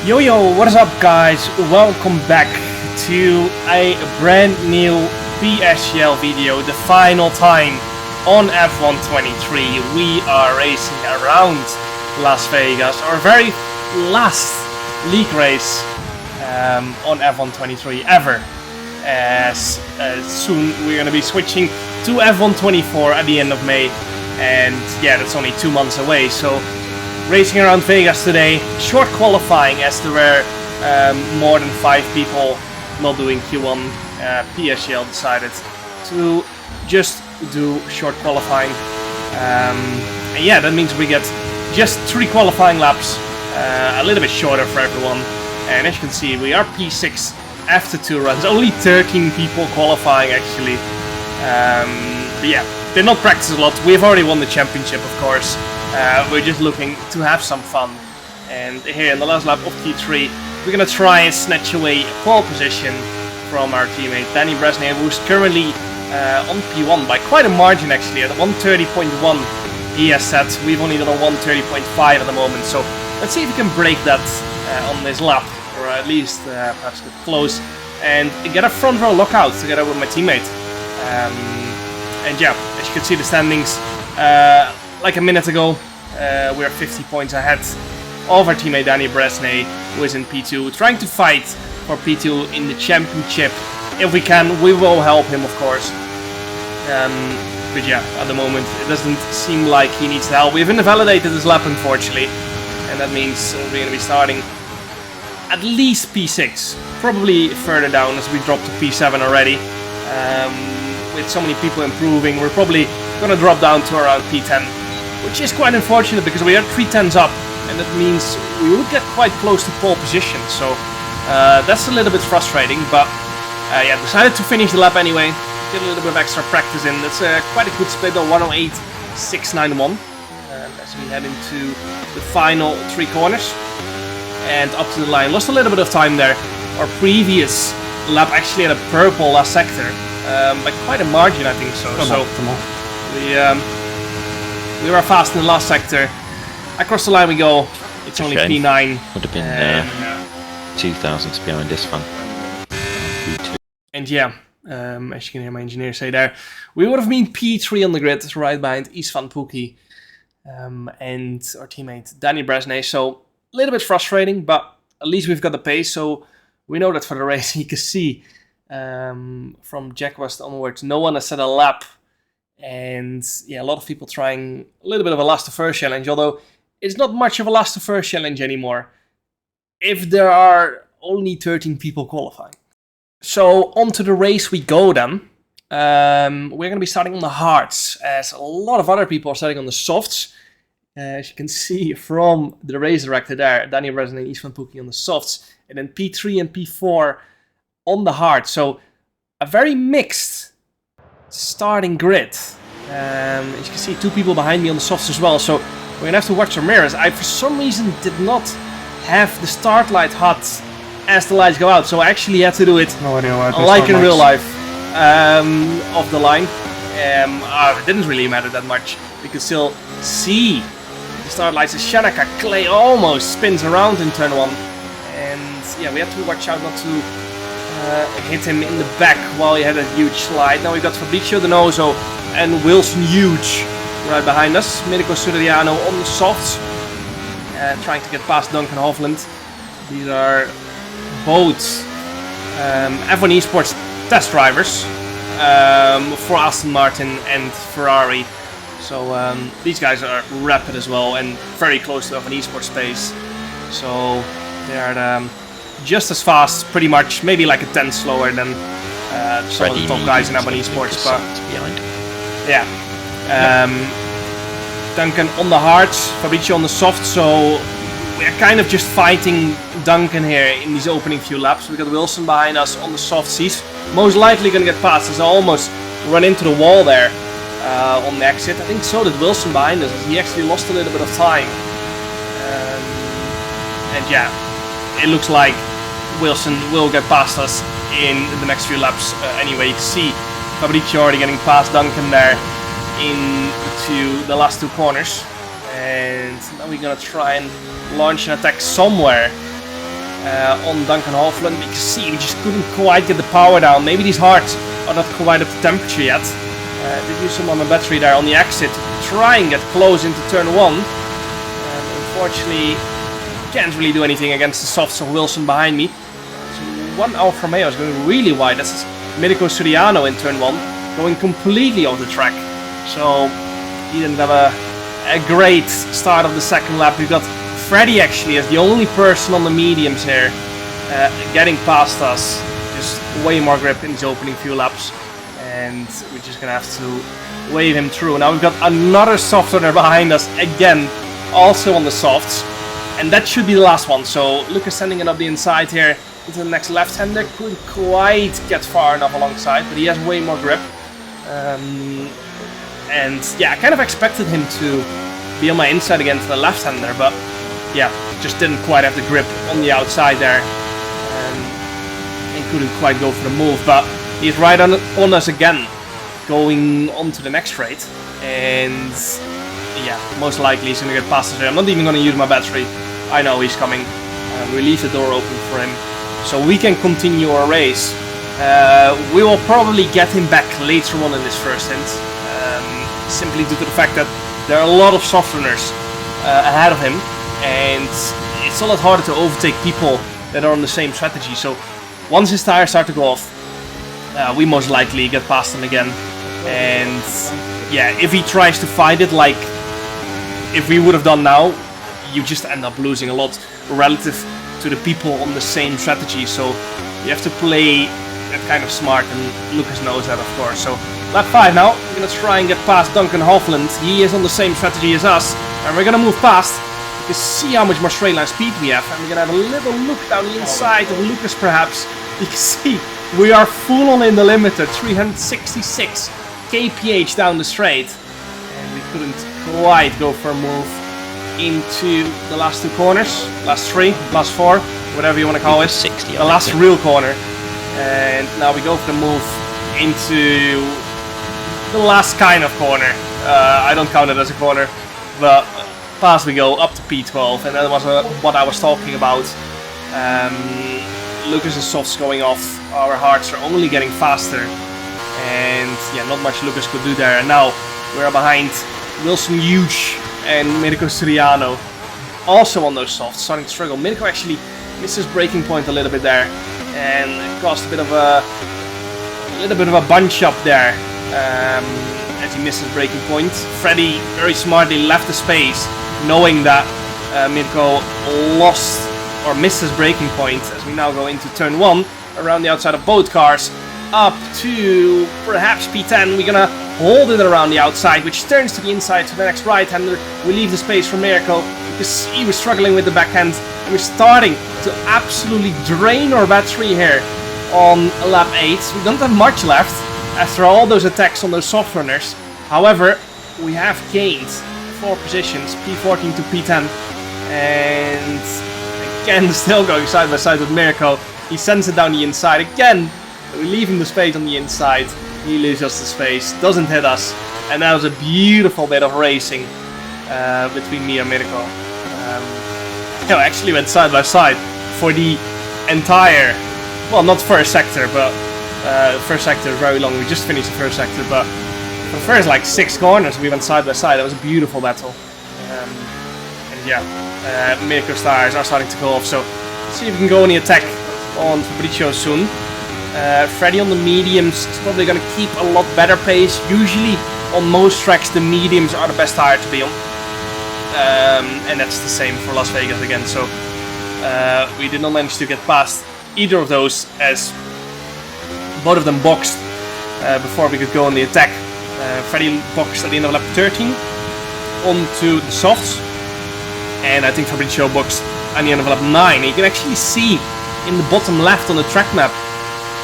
Yo yo, what is up guys? Welcome back to a brand new PSGL video, the final time on F1 23. We are racing around Las Vegas, our very last league race on F1 23 ever. As soon we're going to be switching to F1 24 at the end of May, and yeah, that's only 2 months away, so racing around Vegas today, short qualifying as there were more than 5 people not doing Q1. PSGL decided to just do short qualifying, and yeah, that means we get just 3 qualifying laps, a little bit shorter for everyone, and as you can see we are P6 after 2 runs, only 13 people qualifying actually, but yeah, did not practice a lot. We've already won the championship, of course. We're just looking to have some fun, and here in the last lap of Q3 we're gonna try and snatch away pole position from our teammate Danny Bresnay, who's currently on P1 by quite a margin actually, at 130.1 he has set. We've only done a 130.5 at the moment, so let's see if we can break that on this lap, or at least perhaps get close and get a front row lockout together with my teammate. And yeah, as you can see the standings, like a minute ago, we're 50 points ahead of our teammate Danny Bresnay, who is in P2, trying to fight for P2 in the championship. If we can, we will help him, of course. But yeah, at the moment, it doesn't seem like he needs help. We've invalidated this lap, unfortunately, and that means we're going to be starting at least P6, probably further down as we dropped to P7 already. With so many people improving, we're probably going to drop down to around P10, which is quite unfortunate because we are 3 tenths up, and that means we would get quite close to pole position, so that's a little bit frustrating, but yeah, decided to finish the lap anyway, get a little bit of extra practice in. That's quite a good split on 108.691 as we head into the final 3 corners and up to the line. Lost a little bit of time there. Our previous lap actually had a purple last sector, by quite a margin, I think so. We were fast in the last sector. Across the line we go. It's only P9. Would have been 2 thousandths behind this one. P2. And yeah, as you can hear my engineer say there, we would have been P3 on the grid, right behind Istvan Pukki and our teammate Danny Bresnay. So a little bit frustrating, but at least we've got the pace, so we know that for the race. You can see from Jack West onwards, no one has set a lap, and yeah, a lot of people trying a little bit of a last to first challenge, although it's not much of a last to first challenge anymore if there are only 13 people qualifying. So onto the race we go then. We're going to be starting on the hards, as a lot of other people are starting on the softs. As you can see from the race director there, Danny Bresnay and Istvan Pukki on the softs, and then P3 and P4 on the hard. So a very mixed starting grid. As you can see, 2 people behind me on the softs as well, so we're gonna have to watch our mirrors. I for some reason did not have the start light hot as the lights go out, so I actually had to do it like in real life off the line. It didn't really matter that much. We could still see the start lights as Shanaka Clay almost spins around in turn 1, and yeah, we had to watch out not to hit him in the back while he had a huge slide. Now we got Fabrizio Donoso and Wilson Huge right behind us. Mirko Suriano on the softs, trying to get past Duncan Hovland. These are both F1 Esports test drivers for Aston Martin and Ferrari. So these guys are rapid as well and very close to F1 Esports space. So they are just as fast, pretty much, maybe like a tenth slower than some of the top guys in F1 Esports. But yeah, Duncan on the hards, Fabrizio on the soft. So we're kind of just fighting Duncan here in these opening few laps. We got Wilson behind us on the softs. He's most likely going to get past us. I almost run into the wall there on the exit. I think so did Wilson behind us. He actually lost a little bit of time. And yeah, it looks like Wilson will get past us in the next few laps anyway. You can see Fabrizio already getting past Duncan there into the last 2 corners. And now we're gonna try and launch an attack somewhere on Duncan Hovland. You can see we just couldn't quite get the power down. Maybe these hearts are not quite up to temperature yet. Did use some on the battery there on the exit to try and get close into turn 1. Unfortunately, can't really do anything against the softs of Wilson behind me. So one Alfa Romeo is going really wide. That's Mirko Suriano in turn 1, going completely off the track. So he didn't have a great start of the second lap. We've got Freddy actually as the only person on the mediums here getting past us. Just way more grip in his opening few laps. And we're just going to have to wave him through. Now we've got another soft runner behind us again, also on the softs. And that should be the last one. So Lucas sending it up the inside here into the next left-hander. Couldn't quite get far enough alongside, but he has way more grip. And yeah, I kind of expected him to be on my inside against the left-hander, but yeah, just didn't quite have the grip on the outside there. And couldn't quite go for the move, but he's right on us again, going on to the next straight. And yeah, most likely he's going to get past us here. I'm not even going to use my battery. I know he's coming. We leave the door open for him, so we can continue our race. We will probably get him back later on in this first stint, simply due to the fact that there are a lot of soft runners ahead of him, and it's a lot harder to overtake people that are on the same strategy. So once his tires start to go off, we most likely get past him again. And yeah, if he tries to fight it like if we would have done now, you just end up losing a lot relative to the people on the same strategy. So you have to play that kind of smart, and Lucas knows that, of course. So lap 5 now, we're going to try and get past Duncan Hovland. He is on the same strategy as us, and we're going to move past. You can see how much more straight line speed we have, and we're going to have a little look down the inside of Lucas perhaps. You can see we are full on in the limiter, 366 kph down the straight, and we couldn't quite go for a move into the last 2 corners, last 3, last 4, whatever you want to call it, 60, the last real corner. And now we go for the move into the last kind of corner. I don't count it as a corner, but past we go up to P12, and that was what I was talking about. Lucas's softs going off, our hearts are only getting faster, and yeah, not much Lucas could do there. And now we're behind Wilson Huge and Mirko Suriano, also on those softs, starting to struggle. Mirko actually missed his braking point a little bit there, and it caused a little bit of a bunch up there as he missed his braking point. Freddy very smartly left the space, knowing that Mirko lost or missed his braking point, as we now go into turn 1 around the outside of both cars up to perhaps P10. We're gonna hold it around the outside, which turns to the inside to the next right-hander. We leave the space for Mirko because he was struggling with the backhand, and we're starting to absolutely drain our battery here on lap 8. We don't have much left after all those attacks on those soft runners. However, we have gained 4 positions, P14 to P10, and again still going side by side with Mirko. He sends it down the inside again. We leave him the space on the inside. He leaves us the space, doesn't hit us, and that was a beautiful bit of racing between me and Mirko. Actually went side by side for the entire, well, not first sector, but first sector is very long. We just finished the first sector, but for the first like 6 corners we went side by side. That was a beautiful battle. And yeah, Mirko's tires are starting to go off, so let's see if we can go on the attack on Fabricio soon. Freddy on the mediums is probably going to keep a lot better pace. Usually on most tracks the mediums are the best tire to be on, and that's the same for Las Vegas again. So we did not manage to get past either of those, as both of them boxed before we could go on the attack. Freddy boxed at the end of lap 13 onto the softs, and I think Fabricio boxed at the end of lap 9. You can actually see in the bottom left on the track map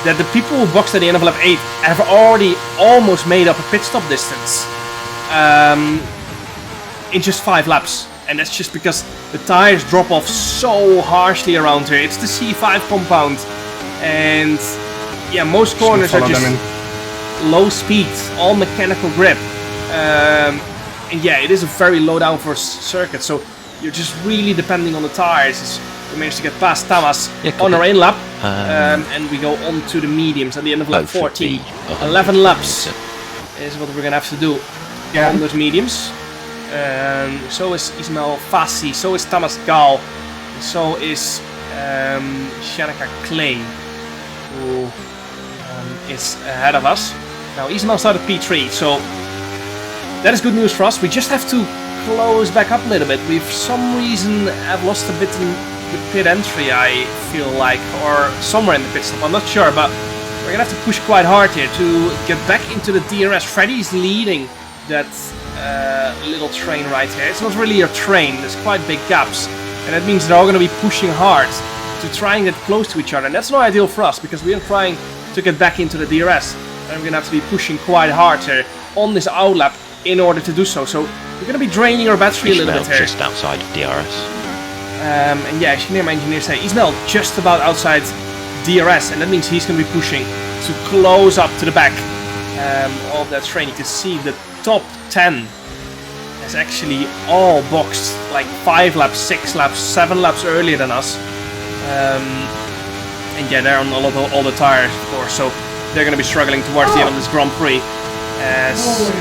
that the people who boxed at the end of lap 8 have already almost made up a pit stop distance in just 5 laps. And that's just because the tires drop off so harshly around here. It's the C5 compound, and yeah, most corners are just low speed, all mechanical grip. And yeah, it is a very low downforce circuit, so you're just really depending on the tires. It's We managed to get past Tamas Yeah, on our in lap, Um, and we go on to the mediums at the end of lap both would 14. be 100, 11 laps so- is what we're gonna have to do on those mediums. So is Ismail Fassi, so is Tamas Gal, so is Shanika Clay, who is ahead of us. Now Ismail started P3, so that is good news for us. We just have to close back up a little bit. We for some reason have lost a bit in the pit entry, I feel like, or somewhere in the pit stop, I'm not sure, but we're gonna have to push quite hard here to get back into the DRS. Freddy's leading that little train right here. It's not really a train, there's quite big gaps, and that means they're all gonna be pushing hard to try and get close to each other, and that's not ideal for us because we are trying to get back into the DRS, and we're gonna have to be pushing quite hard here on this outlap in order to do so. So we're gonna be draining our battery a little bit here. Just outside of DRS. And yeah, as you hear my engineer say, Ismail just about outside DRS, and that means he's going to be pushing to close up to the back of that train. You can see the top 10 is actually all boxed like 5 laps, 6 laps, 7 laps earlier than us. And yeah, they're on all the tires, of course, so they're going to be struggling towards the end of this Grand Prix. As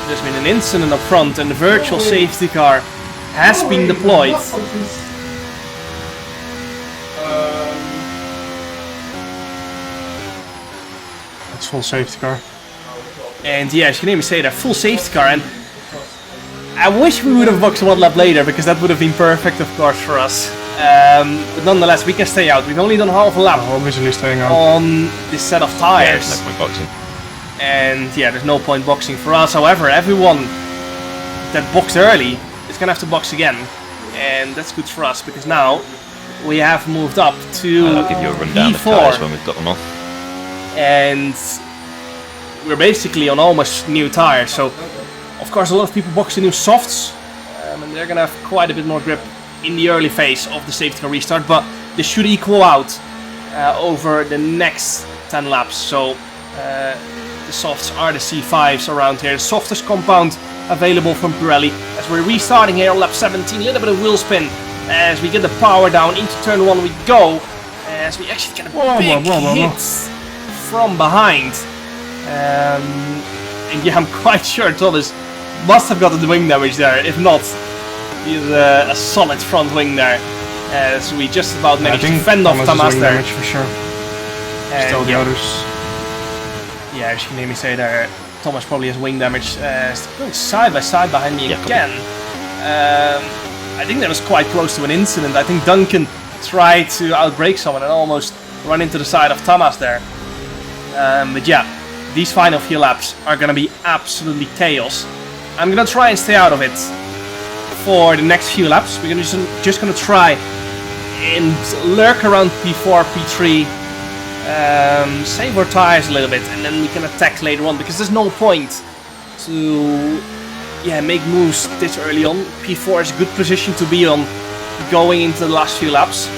there's been an incident up front and the virtual safety car has been deployed. That's full safety car. And yeah, as you can hear me say that, full safety car, and I wish we would have boxed one lap later because that would have been perfect, of course, for us. But nonetheless, we can stay out. We've only done half a lap Obviously staying out. on this set of Yeah, tires. there's no point boxing. And yeah, there's no point boxing for us. However, everyone that boxed early is going to have to box again. And that's good for us because now we have moved up to I'll give you a rundown of tyres when P4. we've got them off. And we're basically on almost new tires. So, of course, a lot of people box the new softs. And they're going to have quite a bit more grip in the early phase of the safety car restart. But this should equal out over the next 10 laps. So, the softs are the C5s around here. The softest compound available from Pirelli. As we're restarting here on lap 17, a little bit of wheel spin. As we get the power down into turn 1 we go. As we actually get a big hit from behind. And yeah, I'm quite sure Thomas must have gotten the wing damage there. If not, he's a solid front wing there. As we just about managed to fend off Thomas there. Damage for sure. And Still the yeah, others. yeah, as you can hear me say there, Thomas probably has wing damage. Going side by side behind me again. I think that was quite close to an incident. I think Duncan tried to outbrake someone and almost run into the side of Thomas there. But yeah, these final few laps are going to be absolutely chaos. I'm going to try and stay out of it for the next few laps. We're just going to try and lurk around P4, P3, save our tires a little bit, and then we can attack later on, because there's no point to make moves this early on. P4 is a good position to be on going into the last few laps.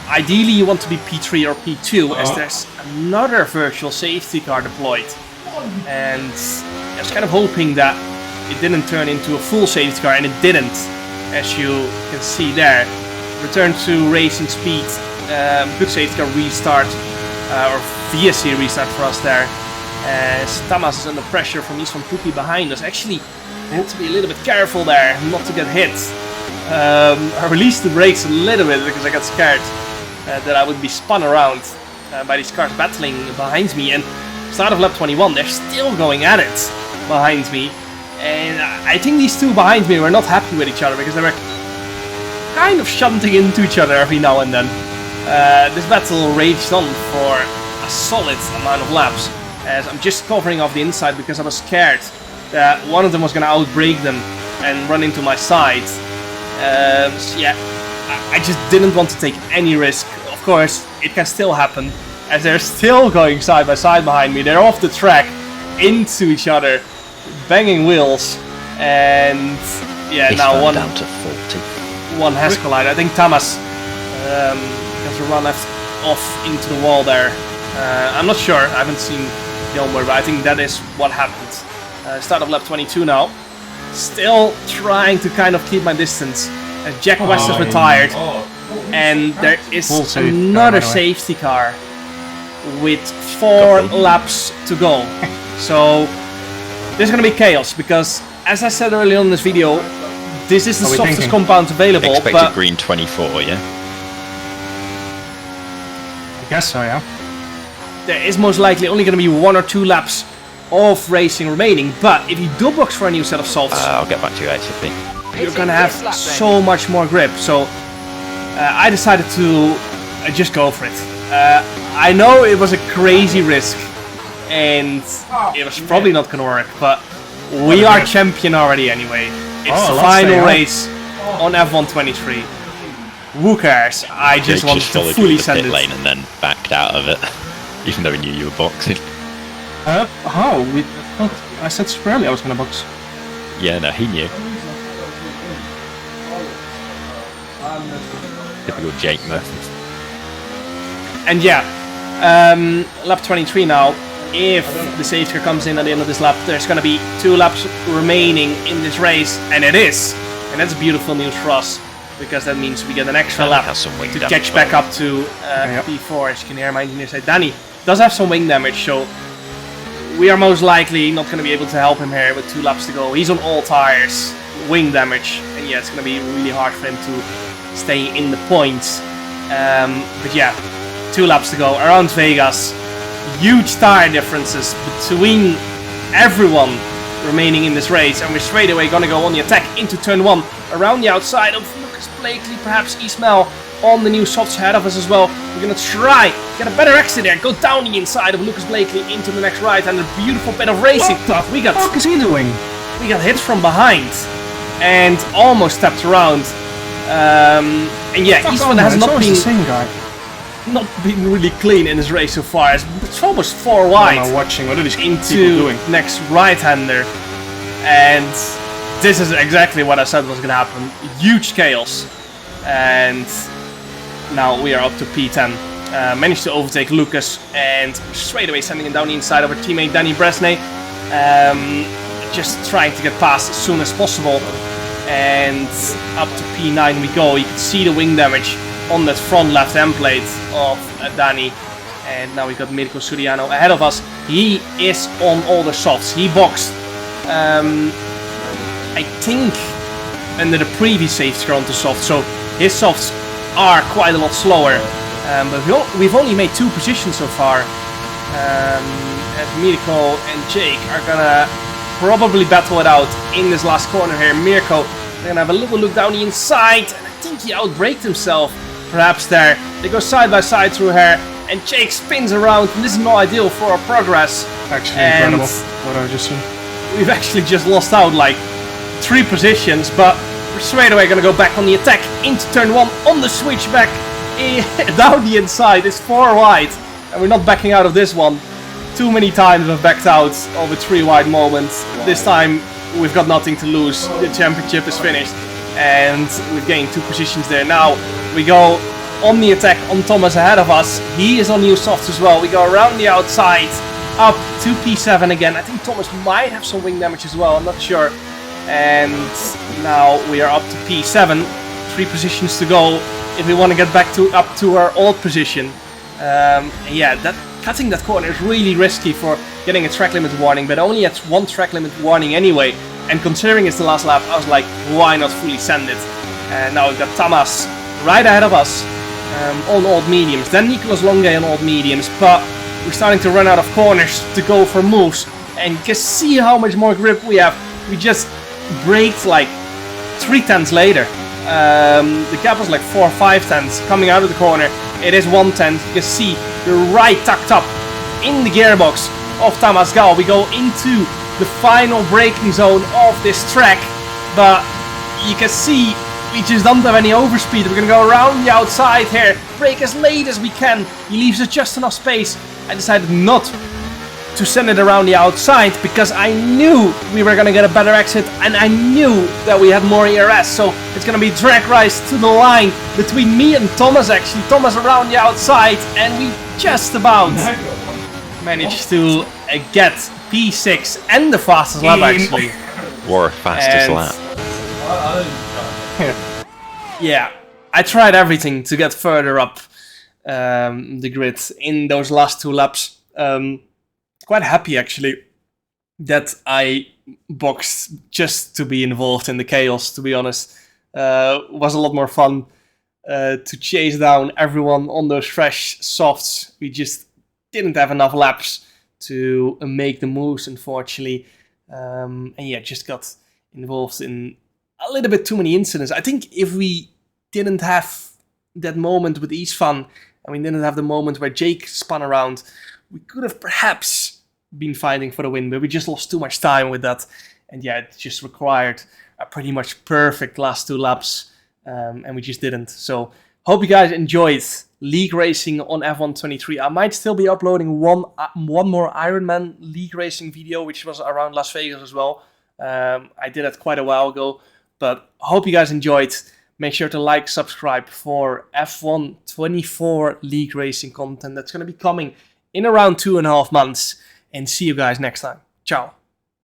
Ideally you want to be P3 or P2 as there's another virtual safety car deployed, and I was kind of hoping that it didn't turn into a full safety car, and it didn't, as you can see there. Return to racing speed, good safety car restart, or VSC restart for us there. As Tamas is under pressure from Isvan Puki behind us. Actually, had to be a little bit careful there, not to get hit. I released the brakes a little bit because I got scared that I would be spun around by these cars battling behind me. And start of lap 21, they're still going at it behind me. And I think these two behind me were not happy with each other because they were kind of shunting into each other every now and then. This battle raged on for a solid amount of laps, as I'm just covering off the inside because I was scared that one of them was going to outbrake them and run into my side. So yeah, I just didn't want to take any risk. Of course, it can still happen, as they're still going side by side behind me. They're off the track into each other, banging wheels, and yeah, now one down to 40. One has collided. I think Tamas has run left off into the wall there. I'm not sure. I haven't seen the onboard, but I think that is what happened. Start of lap 22 now. Still trying to kind of keep my distance Jack West is retired, and there is Full safety car, another by the way. safety car with 4 laps to go. So there's gonna be chaos because, as I said earlier on in this video, this is the Are we softest thinking? compound available. Expected But green 24, yeah? I guess so, yeah. there is most likely only gonna be 1 or 2 laps of racing remaining. But if you do box for a new set of softs, I'll get back to you ASAP. you're gonna have so much more grip. So I decided to just go for it. I know it was a crazy risk, and it was probably not gonna work, but we are champion already anyway. It's the let's final say, race on F123. Who cares? I just wanted to followed you fully in the send pit it. lane and then backed out of it, even though he knew you were boxing. How? I said super early I was gonna box. Yeah, no, he knew. Typical Jake Murphy. And yeah, lap 23 now. If the safety car comes in at the end of this lap, there's going to be 2 laps remaining in this race, and it is. And that's beautiful news for us, because that means we get an extra lap Has some wing to damage, catch back up to P4. As you can hear my engineer say, Danny does have some wing damage, so we are most likely not going to be able to help him here with 2 laps to go. He's on all tires, wing damage, and yeah, it's going to be really hard for him to stay in the points. But yeah, 2 laps to go around Vegas. Huge tire differences between everyone remaining in this race, and we're straight away gonna go on the attack into turn 1 around the outside of Lucas Blakely, perhaps Ismail on the new softs ahead of us as well. We're gonna try get a better exit there, go down the inside of Lucas Blakely into the next right, and a beautiful bit of racing. What the fuck is he doing? We got hit from behind and almost stepped around. And yeah, Eastman has not been really clean in this race so far. It's almost 4 wide I'm watching. What are these people into doing? next right-hander, and this is exactly what I said was going to happen. Huge chaos, and now we are up to P10. Managed to overtake Lucas and straight away sending him down the inside of our teammate Danny Bresnay. Just trying to get past as soon as possible, and up to P9 we go. You can see the wing damage on that front left hand plate of Danny, and now we got Mirko Suriano ahead of us. He is on all the softs. He boxed, I think, under the previous safety car onto soft, so his softs are quite a lot slower. But we've only made 2 positions so far, as Mirko and Jake are gonna probably battle it out in this last corner here. Mirko, they're gonna have a little look down the inside, and I think he outbraked himself. Perhaps there. They go side by side through here, and Jake spins around, and this is not ideal for our progress. Actually, And incredible what I just seen. we've actually just lost out like 3 positions, but we're straight away gonna go back on the attack into turn 1 on the switchback down the inside. It's 4 wide, and we're not backing out of this one. Too many times we've backed out of a 3 wide moment. This time we've got nothing to lose. The championship is finished, and we've gained 2 positions there. Now we go on the attack on Thomas ahead of us. He is on new softs as well. We go around the outside up to P7 again. I think Thomas might have some wing damage as well, I'm not sure. And now we are up to P7. 3 positions to go if we want to get back up to our old position. Yeah, cutting that corner is really risky for getting a track limit warning, but only at 1 track limit warning anyway. And considering it's the last lap, I was like, why not fully send it? And now we've got Thomas right ahead of us on old mediums, then Nicolas Longue on old mediums, but we're starting to run out of corners to go for moves, and you can see how much more grip we have. We just braked like 3 tenths later. The gap was like 4 or 5 tenths coming out of the corner. It is 1 tenth. You can see the right tucked up in the gearbox of Thomas Gal. We go into the final braking zone of this track, but you can see we just don't have any overspeed. We're gonna go around the outside here, brake as late as we can. He leaves us just enough space. I decided not to send it around the outside because I knew we were gonna get a better exit, and I knew that we had more ERS, so it's gonna be drag race to the line between me and Thomas. Actually, Thomas around the outside, and we just about managed to get P6 and the fastest lap actually. Or fastest lap. yeah, I tried everything to get further up the grid in those last 2 laps. Quite happy actually that I boxed just to be involved in the chaos, to be honest. Was a lot more fun to chase down everyone on those fresh softs. We just didn't have enough laps to make the moves, unfortunately. And yeah, just got involved in a little bit too many incidents. I think if we didn't have that moment with Isfan, and we didn't have the moment where Jake spun around, we could have perhaps been fighting for the win, but we just lost too much time with that. And yeah, it just required a pretty much perfect last 2 laps, and we just didn't. So hope you guys enjoyed League Racing on F123. I might still be uploading one more Ironman League Racing video, which was around Las Vegas as well. I did it quite a while ago, but hope you guys enjoyed. Make sure to like, subscribe for F124 League Racing content that's going to be coming in around 2.5 months. And see you guys next time. Ciao.